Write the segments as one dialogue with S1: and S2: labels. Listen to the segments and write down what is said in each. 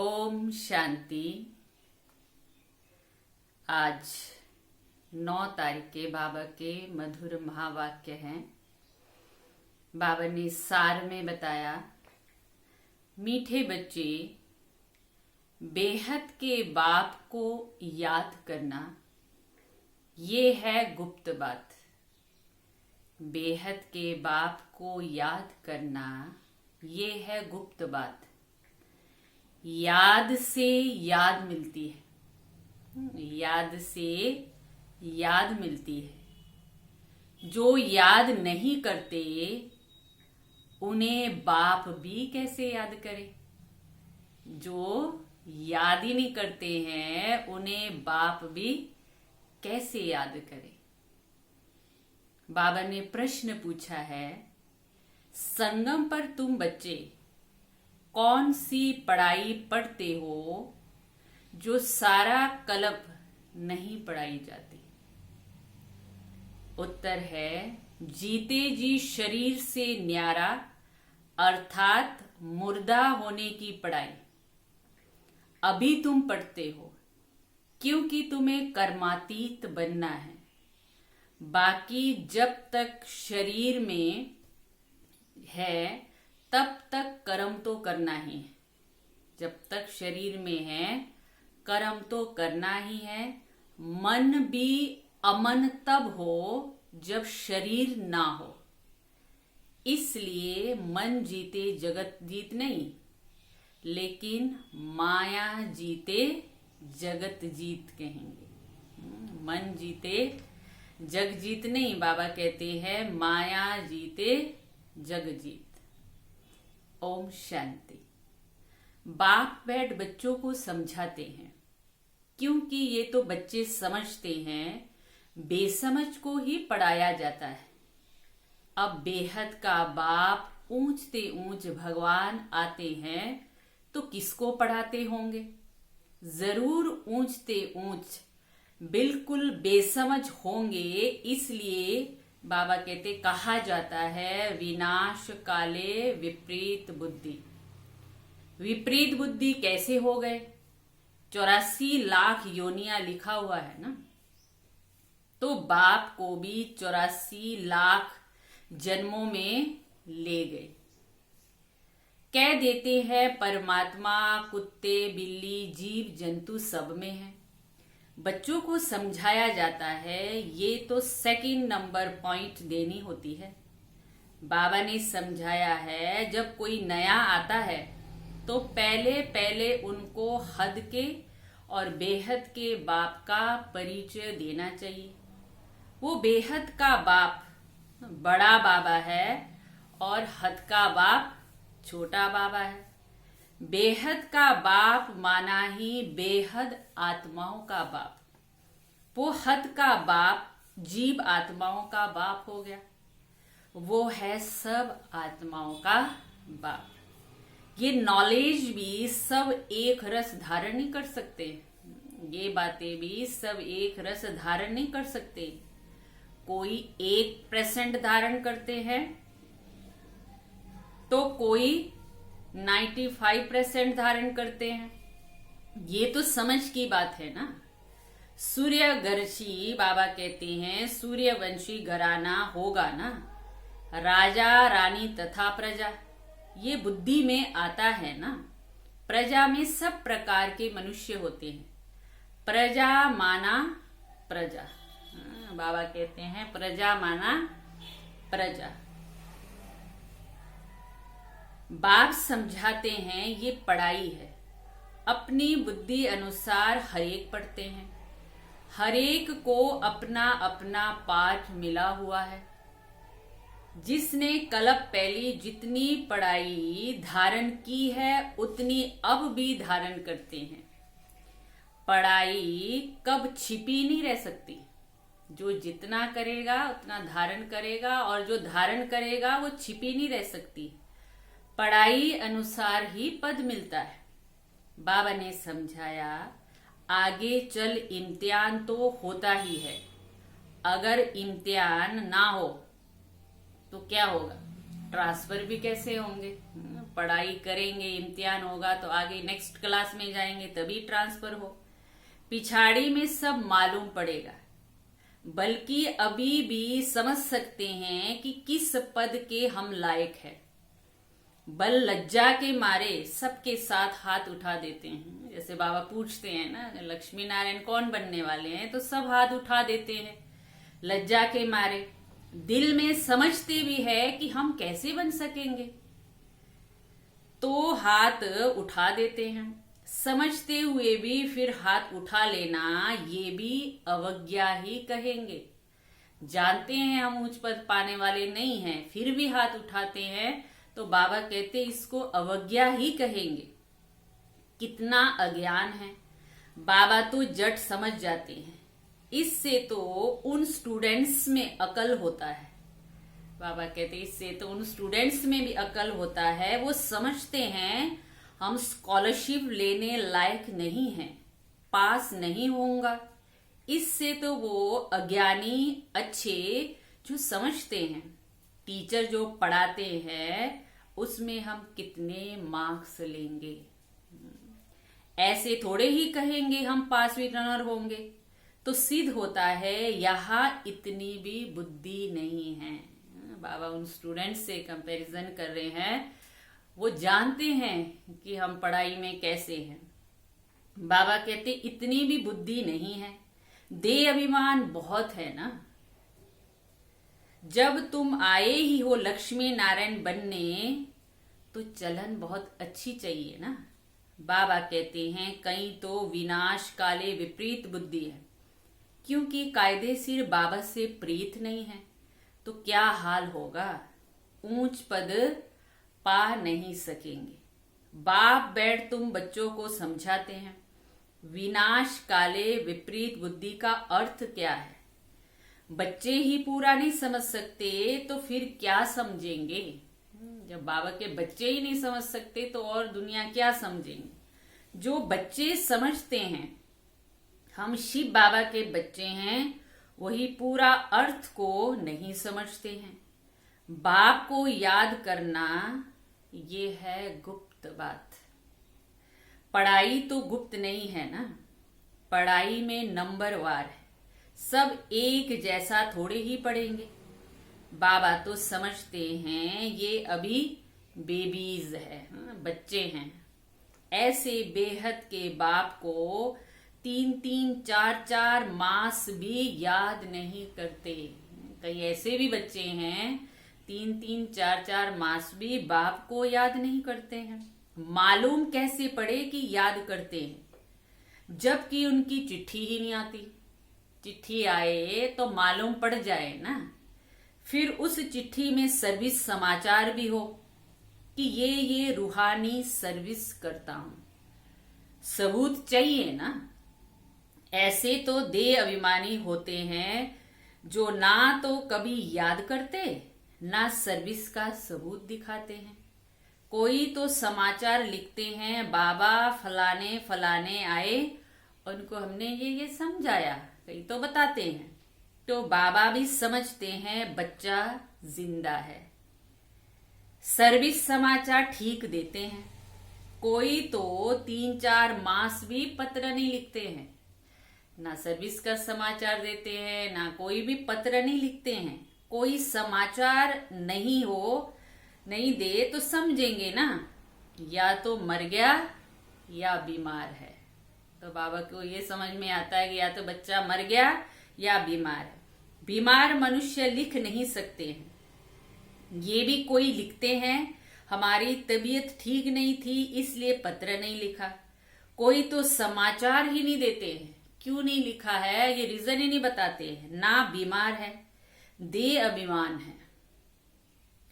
S1: ओम शांति। आज 9 तारीख के बाबा के मधुर महावाक्य हैं। बाबा ने सार में बताया, मीठे बच्चे, बेहद के बाप को याद करना ये है गुप्त बात। बेहद के बाप को याद करना ये है गुप्त बात। याद से याद मिलती है, याद से याद मिलती है। जो याद नहीं करते उन्हें बाप भी कैसे याद करे। जो याद ही नहीं करते हैं उन्हें बाप भी कैसे याद करे। बाबा ने प्रश्न पूछा है, संगम पर तुम बच्चे कौन सी पढ़ाई पढ़ते हो जो सारा कल्प नहीं पढ़ाई जाती। उत्तर है, जीते जी शरीर से न्यारा अर्थात मुर्दा होने की पढ़ाई अभी तुम पढ़ते हो, क्योंकि तुम्हें कर्मातीत बनना है। बाकी जब तक शरीर में है तब तक कर्म तो करना ही है। जब तक शरीर में है कर्म तो करना ही है। मन भी अमन तब हो जब शरीर ना हो। इसलिए मन जीते जगत जीत नहीं, लेकिन माया जीते जगत जीत कहेंगे। मन जीते जग जीत नहीं, बाबा कहते हैं माया जीते जग जीत। ओम शांति। बाप बैठ बच्चों को समझाते हैं, क्योंकि ये तो बच्चे समझते हैं, बेसमझ को ही पढ़ाया जाता है। अब बेहद का बाप ऊंचते ऊंच भगवान आते हैं तो किसको पढ़ाते होंगे। जरूर ऊंचते ऊंच बिल्कुल बेसमझ होंगे। इसलिए बाबा कहते, कहा जाता है विनाश काले विपरीत बुद्धि। विपरीत बुद्धि कैसे हो गए। 84 लाख योनियां लिखा हुआ है ना, तो बाप को भी 84 लाख जन्मों में ले गए। कह देते हैं परमात्मा कुत्ते बिल्ली जीव जंतु सब में है। बच्चों को समझाया जाता है, ये तो सेकंड नंबर पॉइंट देनी होती है। बाबा ने समझाया है, जब कोई नया आता है तो पहले पहले उनको हद के और बेहद के बाप का परिचय देना चाहिए। वो बेहद का बाप बड़ा बाबा है और हद का बाप छोटा बाबा है। बेहद का बाप माना ही बेहद आत्माओं का बाप। वो हद का बाप जीव आत्माओं का बाप हो गया। वो है सब आत्माओं का बाप। ये नॉलेज भी सब एक रस धारण नहीं कर सकते। ये बातें भी सब एक रस धारण नहीं कर सकते। कोई 1% धारण करते हैं तो कोई 95% धारण करते हैं। ये तो समझ की बात है ना। सूर्यवंशी बाबा कहते हैं, सूर्यवंशी घराना होगा ना, राजा रानी तथा प्रजा। ये बुद्धि में आता है ना। प्रजा में सब प्रकार के मनुष्य होते हैं। प्रजा माना प्रजा। बाबा कहते हैं प्रजा माना प्रजा। बाप समझाते हैं ये पढ़ाई है। अपनी बुद्धि अनुसार हरेक पढ़ते हैं। हरेक को अपना अपना पाठ मिला हुआ है। जिसने कल्प पहली जितनी पढ़ाई धारण की है उतनी अब भी धारण करते हैं। पढ़ाई कब छिपी नहीं रह सकती। जो जितना करेगा उतना धारण करेगा, और जो धारण करेगा वो छिपी नहीं रह सकती। पढ़ाई अनुसार ही पद मिलता है। बाबा ने समझाया, आगे चल इम्तिहान तो होता ही है। अगर इम्तिहान ना हो तो क्या होगा। ट्रांसफर भी कैसे होंगे? पढ़ाई करेंगे, इम्तिहान होगा तो आगे नेक्स्ट क्लास में जाएंगे तभी ट्रांसफर हो। पिछाड़ी में सब मालूम पड़ेगा, बल्कि अभी भी समझ सकते हैं कि किस पद के हम लायक हैं। बल लज्जा के मारे सबके साथ हाथ उठा देते हैं। जैसे बाबा पूछते हैं ना, लक्ष्मी नारायण कौन बनने वाले हैं, तो सब हाथ उठा देते हैं लज्जा के मारे। दिल में समझते भी है कि हम कैसे बन सकेंगे, तो हाथ उठा देते हैं। समझते हुए भी फिर हाथ उठा लेना, ये भी अवज्ञा ही कहेंगे। जानते हैं हम उच्च पद पाने वाले नहीं हैं, फिर भी हाथ उठाते हैं, तो बाबा कहते इसको अवज्ञा ही कहेंगे। कितना अज्ञान है। बाबा तो जट समझ जाते हैं। इससे तो उन स्टूडेंट्स में अकल होता है। बाबा कहते इससे तो उन स्टूडेंट्स में भी अकल होता है। वो समझते हैं हम स्कॉलरशिप लेने लायक नहीं हैं, पास नहीं होऊंगा। इससे तो वो अज्ञानी अच्छे जो समझते हैं, टीचर जो पढ़ाते हैं उसमें हम कितने मार्क्स लेंगे, ऐसे थोड़े ही कहेंगे हम पास रनर होंगे। तो सिद्ध होता है यहाँ इतनी भी बुद्धि नहीं है। बाबा उन स्टूडेंट्स से कंपैरिजन कर रहे हैं, वो जानते हैं कि हम पढ़ाई में कैसे हैं। बाबा कहते इतनी भी बुद्धि नहीं है, देह अभिमान बहुत है ना। जब तुम आए ही हो लक्ष्मी नारायण बनने, तो चलन बहुत अच्छी चाहिए ना। बाबा कहते हैं कहीं तो विनाश काले विपरीत बुद्धि है, क्योंकि कायदे सिर बाबा से प्रीत नहीं है, तो क्या हाल होगा, ऊंच पद पा नहीं सकेंगे। बाप बैठ तुम बच्चों को समझाते हैं विनाश काले विपरीत बुद्धि का अर्थ क्या है। बच्चे ही पूरा नहीं समझ सकते तो फिर क्या समझेंगे। जब बाबा के बच्चे ही नहीं समझ सकते तो और दुनिया क्या समझेंगे। जो बच्चे समझते हैं हम शिव बाबा के बच्चे हैं, वही पूरा अर्थ को नहीं समझते हैं। बाप को याद करना ये है गुप्त बात। पढ़ाई तो गुप्त नहीं है ना, पढ़ाई में नंबरवार है। सब एक जैसा थोड़े ही पढ़ेंगे। बाबा तो समझते हैं ये अभी बेबीज है, बच्चे हैं। ऐसे बेहद के बाप को 3-3, 4-4 मास भी याद नहीं करते। कई ऐसे भी बच्चे हैं 3-3, 4-4 मास भी बाप को याद नहीं करते हैं। मालूम कैसे पड़े कि याद करते हैं, जबकि उनकी चिट्ठी ही नहीं आती। चिट्ठी आए तो मालूम पड़ जाए ना। फिर उस चिट्ठी में सर्विस समाचार भी हो कि ये रूहानी सर्विस करता हूं, सबूत चाहिए ना। ऐसे तो देह अभिमानी होते हैं जो ना तो कभी याद करते, ना सर्विस का सबूत दिखाते हैं। कोई तो समाचार लिखते हैं बाबा फलाने फलाने आए, उनको हमने ये समझाया, कई तो बताते हैं। तो बाबा भी समझते हैं बच्चा जिंदा है। सर्विस समाचार ठीक देते हैं। कोई तो 3-4 मास भी पत्र नहीं लिखते हैं, ना सर्विस का समाचार देते हैं, ना कोई भी पत्र नहीं लिखते हैं। कोई समाचार नहीं दे तो समझेंगे ना, या तो मर गया या बीमार है। तो बाबा को ये समझ में आता है कि या तो बच्चा मर गया या बीमार है। बीमार मनुष्य लिख नहीं सकते हैं। ये भी कोई लिखते हैं हमारी तबीयत ठीक नहीं थी इसलिए पत्र नहीं लिखा। कोई तो समाचार ही नहीं देते हैं, क्यों नहीं लिखा है ये रीजन ही नहीं बताते हैं। ना बीमार है, देह अभिमान है।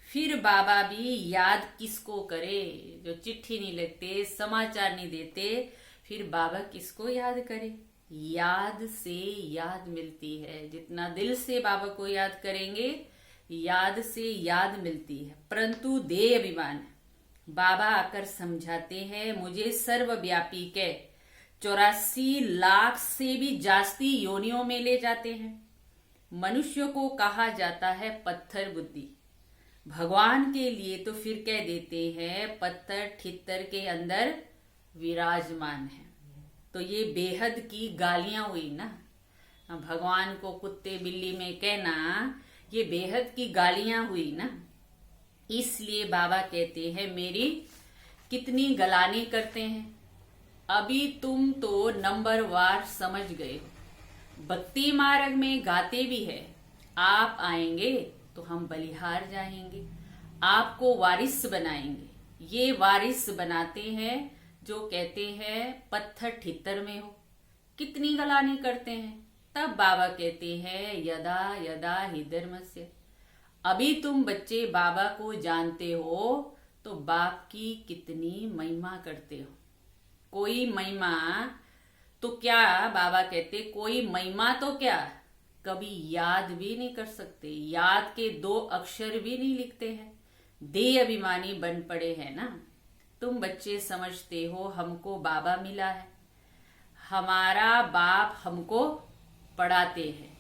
S1: फिर बाबा भी याद किसको करे, जो चिट्ठी नहीं लिखते, समाचार नहीं देते, फिर बाबा किसको याद करे। याद से याद मिलती है। जितना दिल से बाबा को याद करेंगे, याद से याद मिलती है। परंतु देह अभिमान है। बाबा आकर समझाते हैं मुझे सर्वव्यापी के 84 लाख से भी जास्ती योनियों में ले जाते हैं। मनुष्य को कहा जाता है पत्थर बुद्धि। भगवान के लिए तो फिर कह देते हैं पत्थर ठित्तर के अंदर विराजमान है। तो ये बेहद की गालियां हुई ना, भगवान को कुत्ते बिल्ली में कहना ये बेहद की गालियां हुई ना। इसलिए बाबा कहते हैं मेरी कितनी गलानी करते हैं। अभी तुम तो नंबर वार समझ गए हो, भक्ति मार्ग में गाते भी है, आप आएंगे तो हम बलिहार जाएंगे, आपको वारिस बनाएंगे। ये वारिस बनाते हैं जो कहते हैं पत्थर ठित्तर में हो। कितनी गलानी करते हैं। तब बाबा कहते हैं यदा यदा हि धर्मस्य। अभी तुम बच्चे बाबा को जानते हो तो बाप की कितनी महिमा करते हो। कोई महिमा तो क्या, बाबा कहते कोई महिमा तो क्या, कभी याद भी नहीं कर सकते, याद के 2 अक्षर भी नहीं लिखते हैं। देह अभिमानी बन पड़े हैं ना। तुम बच्चे समझते हो हमको बाबा मिला है, हमारा बाप हमको पढ़ाते हैं।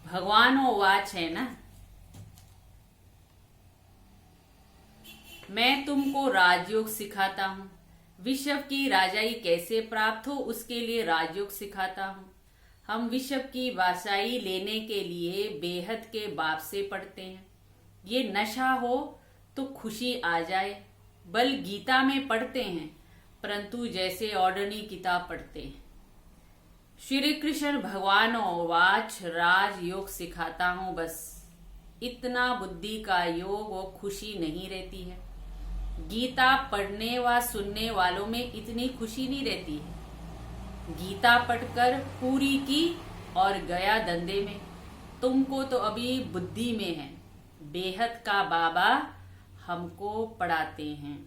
S1: भगवानो वाच है ना, मैं तुमको राजयोग सिखाता हूँ। विश्व की राजाई कैसे प्राप्त हो उसके लिए राजयोग सिखाता हूँ। हम विश्व की वासाई लेने के लिए बेहद के बाप से पढ़ते हैं। ये नशा हो तो खुशी आ जाए, बल गीता में पढ़ते हैं परंतु जैसे ऑर्डनरी किताब पढ़ते हैं। श्री कृष्ण भगवानों वाच राजयोग सिखाता हूँ बस। इतना बुद्धि का योग वो खुशी नहीं रहती है। गीता पढ़ने व सुनने वालों में इतनी खुशी नहीं रहती है। गीता पढ़कर पूरी की और गया धंधे में। तुमको तो अभी बुद्धि में है, बेहद का बाबा हमको पढ़ाते हैं।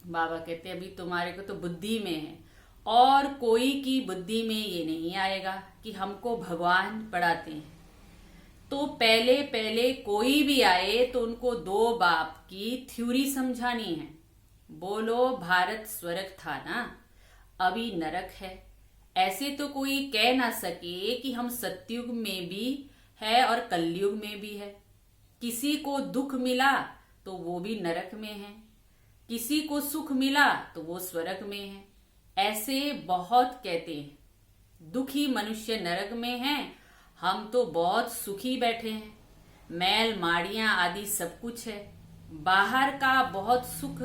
S1: बाबा कहते अभी तुम्हारे को तो बुद्धि में है, और कोई की बुद्धि में ये नहीं आएगा कि हमको भगवान पढ़ाते हैं। तो पहले पहले कोई भी आए तो उनको 2 बाप की थ्योरी समझानी है। बोलो भारत स्वर्ग था ना, अभी नरक है। ऐसे तो कोई कह ना सके कि हम सतयुग में भी है और कलयुग में भी है। किसी को दुख मिला तो वो भी नरक में है, किसी को सुख मिला तो वो स्वर्ग में है। ऐसे बहुत कहते हैं। दुखी मनुष्य नरक में हैं, हम तो बहुत सुखी बैठे हैं। मैल माड़ियां आदि सब कुछ है, बाहर का बहुत सुख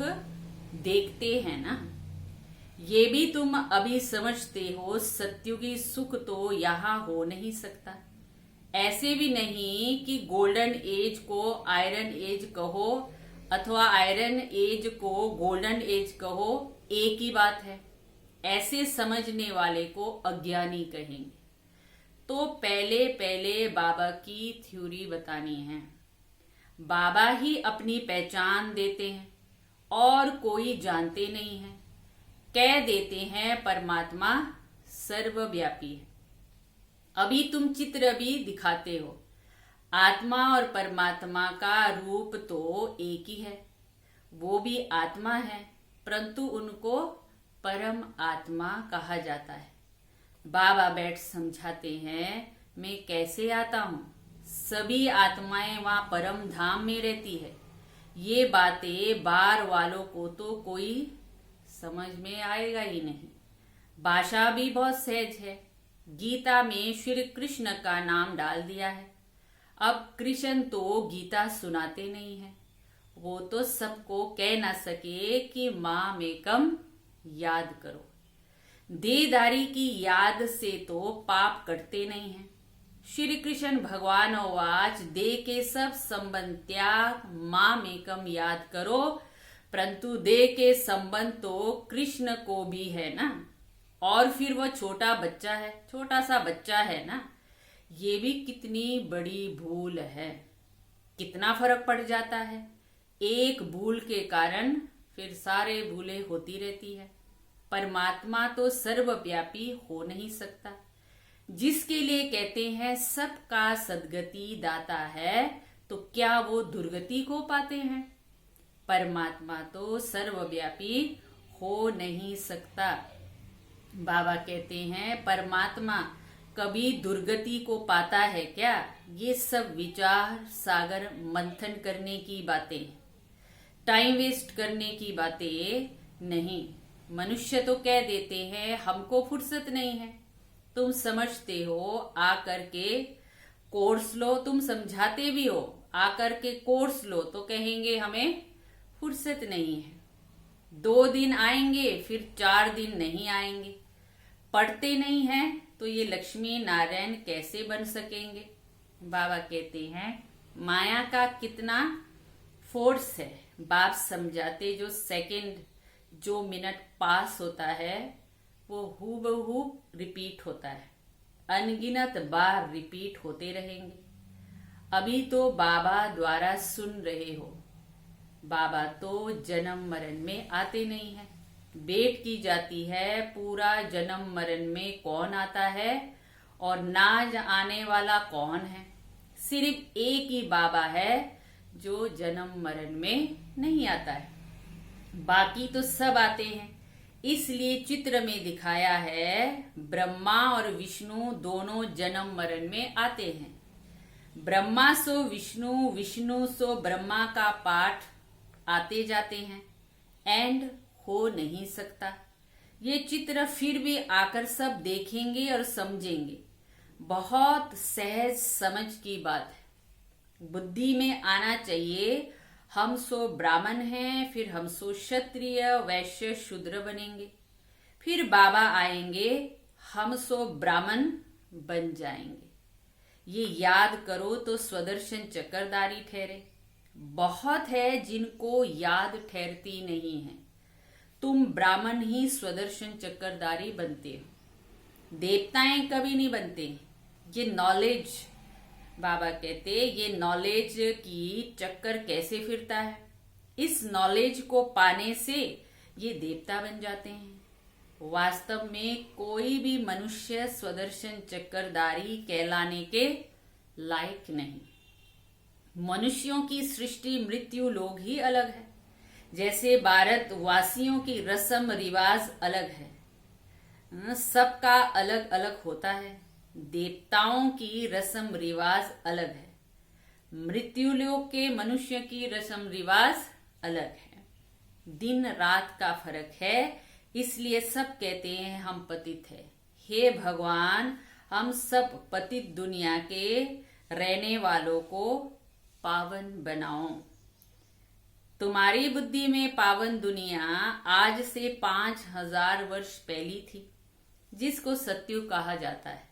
S1: देखते हैं ना। ये भी तुम अभी समझते हो सत्युगी सुख तो यहाँ हो नहीं सकता। ऐसे भी नहीं कि गोल्डन एज को आयरन एज कहो अथवा आयरन एज को गोल्डन एज कहो, एक ही बात है। ऐसे समझने वाले को अज्ञानी कहेंगे। तो पहले पहले बाबा की थ्योरी बतानी है। बाबा ही अपनी पहचान देते हैं और कोई जानते नहीं है। कह देते हैं परमात्मा सर्वव्यापी है। अभी तुम चित्र भी दिखाते हो। आत्मा और परमात्मा का रूप तो एक ही है, वो भी आत्मा है परंतु उनको परम आत्मा कहा जाता है। बाबा बैठ समझाते हैं मैं कैसे आता हूँ। सभी आत्माएं वहां परम धाम में रहती है। ये बातें बाहर वालों को तो कोई समझ में आएगा ही नहीं। भाषा भी बहुत सहज है। गीता में श्री कृष्ण का नाम डाल दिया है। अब कृष्ण तो गीता सुनाते नहीं है, वो तो सबको कह ना सके कि माम एकम याद करो। देहधारी की याद से तो पाप कटते नहीं है। श्री कृष्ण भगवान वाच दे के सब संबंध त्याग, माम एकम याद करो। परंतु दे के संबंध तो कृष्ण को भी है ना। और फिर वो छोटा बच्चा है, छोटा सा बच्चा है ना। ये भी कितनी बड़ी भूल है। कितना फर्क पड़ जाता है। एक भूल के कारण फिर सारे भूलें होती रहती है। परमात्मा तो सर्वव्यापी हो नहीं सकता। जिसके लिए कहते हैं सबका सद्गति दाता है, तो क्या वो दुर्गति को पाते हैं? परमात्मा तो सर्वव्यापी हो नहीं सकता। बाबा कहते हैं परमात्मा कभी दुर्गति को पाता है क्या? ये सब विचार सागर मंथन करने की बातें, टाइम वेस्ट करने की बातें नहीं। मनुष्य तो कह देते हैं हमको फुर्सत नहीं है। तुम समझते हो, आकर के कोर्स लो, तुम समझाते भी हो, आकर के कोर्स लो तो कहेंगे हमें फुर्सत नहीं है। 2 दिन आएंगे, फिर 4 दिन नहीं आएंगे। पढ़ते नहीं हैं तो ये लक्ष्मी नारायण कैसे बन सकेंगे? बाबा कहते हैं माया का कितना फोर्स है। बाप समझाते जो सेकंड, जो मिनट पास होता है वो हूबहू रिपीट होता है, अनगिनत बार रिपीट होते रहेंगे। अभी तो बाबा द्वारा सुन रहे हो। बाबा तो जन्म मरण में आते नहीं है। वेट की जाती है पूरा जन्म मरण में कौन आता है और ना आने वाला कौन है। सिर्फ एक ही बाबा है जो जन्म मरण में नहीं आता है, बाकी तो सब आते हैं। इसलिए चित्र में दिखाया है ब्रह्मा और विष्णु दोनों जन्म मरण में आते हैं। ब्रह्मा सो विष्णु, विष्णु सो ब्रह्मा का पाठ आते जाते हैं। एंड हो नहीं सकता। ये चित्र फिर भी आकर सब देखेंगे और समझेंगे। बहुत सहज समझ की बात है। बुद्धि में आना चाहिए हम सो ब्राह्मण हैं, फिर हम सो क्षत्रिय वैश्य शूद्र बनेंगे, फिर बाबा आएंगे हम सो ब्राह्मण बन जाएंगे। ये याद करो तो स्वदर्शन चक्रधारी ठहरे। बहुत है जिनको याद ठहरती नहीं है। तुम ब्राह्मण ही स्वदर्शन चक्रधारी बनते हो, देवताएं कभी नहीं बनते। ये नॉलेज, बाबा कहते ये नॉलेज की चक्कर कैसे फिरता है। इस नॉलेज को पाने से ये देवता बन जाते हैं। वास्तव में कोई भी मनुष्य स्वदर्शन चक्रधारी कहलाने के लायक नहीं। मनुष्यों की सृष्टि मृत्यु लोग ही अलग है। जैसे भारतवासियों की रस्म रिवाज अलग है, सबका अलग अलग होता है। देवताओं की रस्म रिवाज अलग है, मृत्यु लोक के मनुष्य की रस्म रिवाज अलग है। दिन रात का फर्क है, इसलिए सब कहते हैं हम पतित है। हे भगवान, हम सब पतित दुनिया के रहने वालों को पावन बनाओ। तुम्हारी बुद्धि में पावन दुनिया आज से 5000 वर्ष पहली थी, जिसको सत्युग कहा जाता है।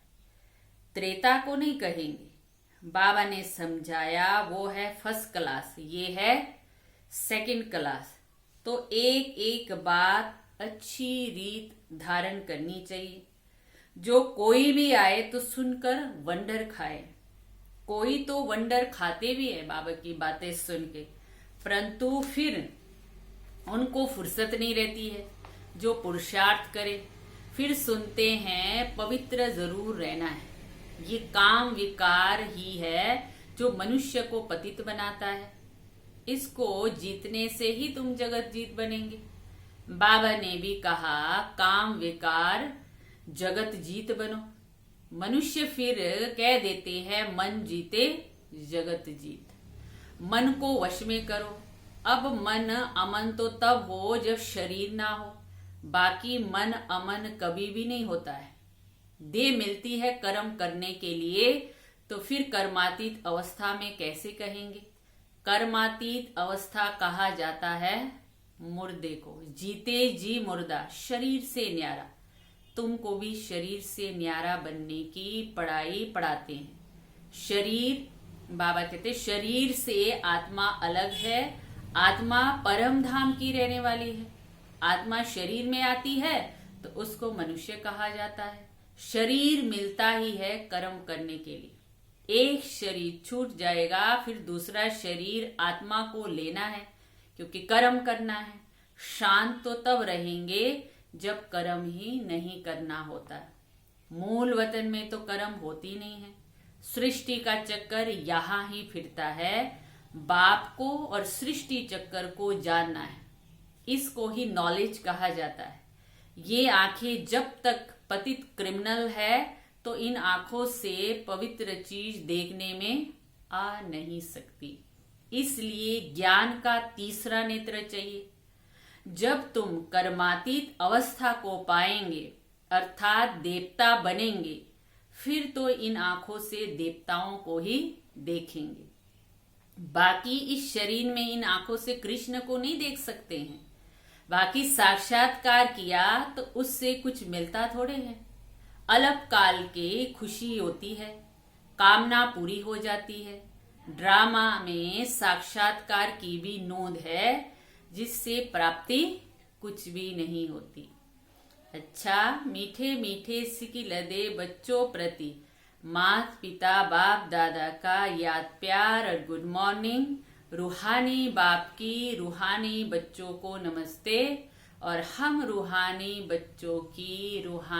S1: त्रेता को नहीं कहेंगे। बाबा ने समझाया वो है फर्स्ट क्लास, ये है सेकंड क्लास। तो एक एक बात अच्छी रीत धारण करनी चाहिए। जो कोई भी आए तो सुनकर वंडर खाए। कोई तो वंडर खाते भी है बाबा की बातें सुन के, परंतु फिर उनको फुर्सत नहीं रहती है। जो पुरुषार्थ करे फिर सुनते हैं पवित्र जरूर रहना है। ये काम विकार ही है जो मनुष्य को पतित बनाता है। इसको जीतने से ही तुम जगत जीत बनेंगे। बाबा ने भी कहा काम विकार जगत जीत बनो। मनुष्य फिर कह देते हैं मन जीते जगत जीत। मन को वश में करो। अब मन अमन तो तब हो जब शरीर ना हो, बाकी मन अमन कभी भी नहीं होता है। देह मिलती है कर्म करने के लिए, तो फिर कर्मातीत अवस्था में कैसे कहेंगे। कर्मातीत अवस्था कहा जाता है मुर्दे को। जीते जी मुर्दा, शरीर से न्यारा। तुमको भी शरीर से न्यारा बनने की पढ़ाई पढ़ाते हैं। शरीर, बाबा कहते शरीर से आत्मा अलग है। आत्मा परम धाम की रहने वाली है। आत्मा शरीर में आती है तो उसको मनुष्य कहा जाता है। शरीर मिलता ही है कर्म करने के लिए। एक शरीर छूट जाएगा, फिर दूसरा शरीर आत्मा को लेना है, क्योंकि कर्म करना है। शांत तो तब रहेंगे जब कर्म ही नहीं करना होता। मूल वतन में तो कर्म होती नहीं है। सृष्टि का चक्कर यहाँ ही फिरता है। बाप को और सृष्टि चक्कर को जानना है। इसको ही नॉलेज कहा जाता है। ये आंखें जब तक पतित क्रिमिनल है तो इन आंखों से पवित्र चीज देखने में आ नहीं सकती। इसलिए ज्ञान का तीसरा नेत्र चाहिए। जब तुम कर्मातीत अवस्था को पाएंगे अर्थात देवता बनेंगे, फिर तो इन आंखों से देवताओं को ही देखेंगे। बाकी इस शरीर में इन आंखों से कृष्ण को नहीं देख सकते हैं। बाकी साक्षात्कार किया तो उससे कुछ मिलता थोड़े है। अल्प काल के खुशी होती है, कामना पूरी हो जाती है। ड्रामा में साक्षात्कार की भी नोंद है, जिससे प्राप्ति कुछ भी नहीं होती। अच्छा, मीठे मीठे सिकिलदे बच्चों प्रति माता पिता बाप दादा का याद प्यार और गुड मॉर्निंग। रूहानी बाप की रूहानी बच्चों को नमस्ते और हम रूहानी बच्चों की रूहानी